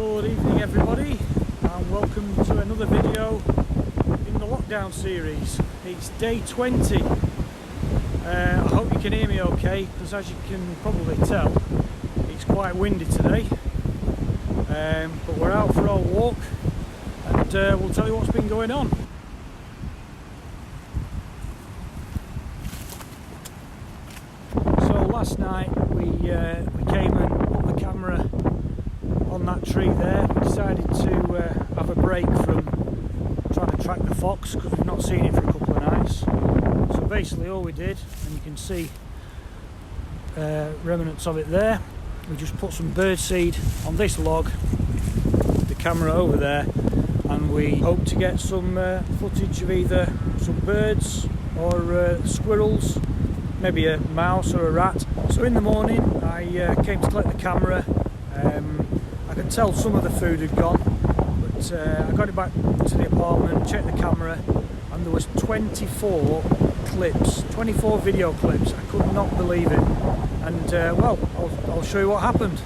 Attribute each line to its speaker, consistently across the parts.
Speaker 1: Good evening everybody, and welcome to another video in the lockdown series. It's day 20. I hope you can hear me okay, because as you can probably tell, it's quite windy today. But we're out for our walk, and we'll tell you what's been going on. So last night we came and put the camera on that tree there. We decided to have a break from trying to track the fox because we've not seen it for a couple of nights. So basically all we did, and you can see remnants of it there, we just put some bird seed on this log, the camera over there, and we hope to get some footage of either some birds or squirrels, maybe a mouse or a rat. So in the morning I came to collect the camera. I could tell some of the food had gone, but I got it back to the apartment, checked the camera, and there was 24 clips, 24 video clips. I could not believe it, and well, I'll show you what happened.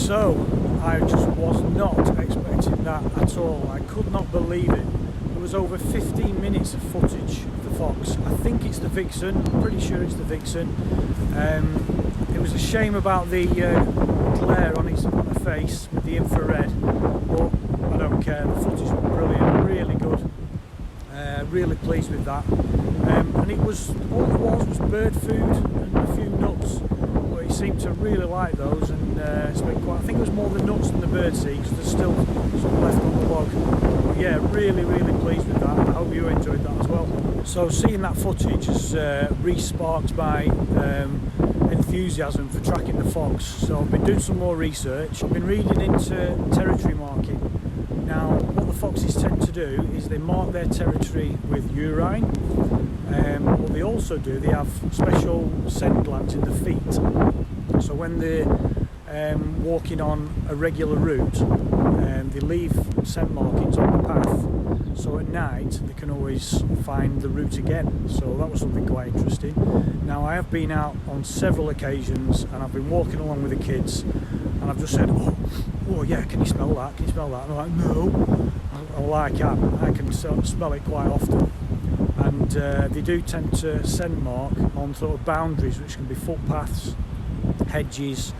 Speaker 1: So I just was not expecting that at all. I could not believe it. There was over 15 minutes of footage of the fox. I think it's the vixen, I'm pretty sure it's the vixen. It was a shame about the glare on her face with the infrared, but I don't care. The footage was brilliant, really good. Really pleased with that. And it was, all it was bird food and a few nuts. But he seemed to really like those, and spent quite, I think it was more the nuts than the birdseed, because there's still some left on the log. But yeah, really pleased with that. I hope you enjoyed that as well. So seeing that footage has re-sparked my enthusiasm for tracking the fox. So I've been doing some more research. I've been reading into territory marking. Now, what the foxes tend to do is they mark their territory with urine. What they also do, they have special scent glands in the feet. So when they're walking on a regular route, they leave scent markings on the path. So at night they can always find the route again. So that was something quite interesting. Now, I have been out on several occasions and I've been walking along with the kids, and I've just said, oh yeah, can you smell that? Can you smell that? And they're like, no. Well, I can. I can smell it quite often. And they do tend to scent mark on sort of boundaries, which can be footpaths, hedges,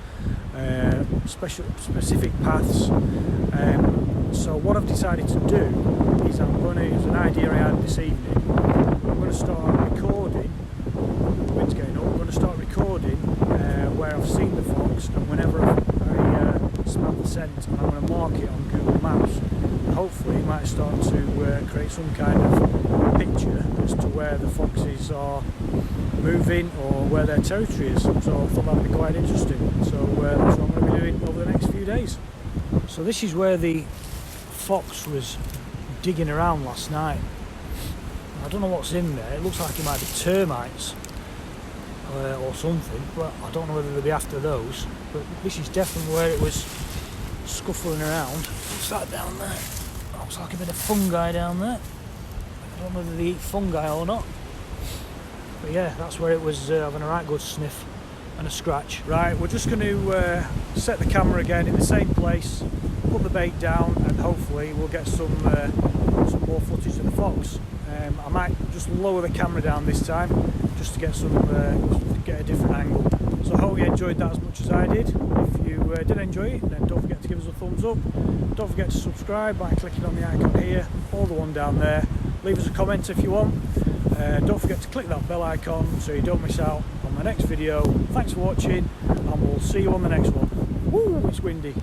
Speaker 1: specific paths. So what I've decided to do is it's an idea I had this evening. I'm going to start recording. The wind's getting up. I'm going to start recording where I've seen the fox, and whenever I smell the scent, and I'm going to mark it on Google Maps. And hopefully it might start to create some kind of picture as to where the foxes are moving or where their territory is. So I thought that would be quite interesting. So that's what I'm going to be doing over the next few days. So this is where the fox was digging around last night. I don't know what's in there. It looks like it might be termites or something, but I don't know whether they'll be after those. But this is definitely where it was scuffling around. What's that down there? Looks like a bit of fungi down there. I don't know whether they eat fungi or not. But yeah, that's where it was having a right good sniff and a scratch. Right, we're just going to set the camera again in the same place, put the bait down, and hopefully we'll get some more footage of the fox. I might just lower the camera down this time just to get get a different angle. So I hope you enjoyed that as much as I did. If you did enjoy it, then don't forget to give us a thumbs up. Don't forget to subscribe by clicking on the icon here or the one down there. Leave us a comment if you want. Don't forget to click that bell icon so you don't miss out on my next video. Thanks for watching, and we'll see you on the next one. Woo, it's windy.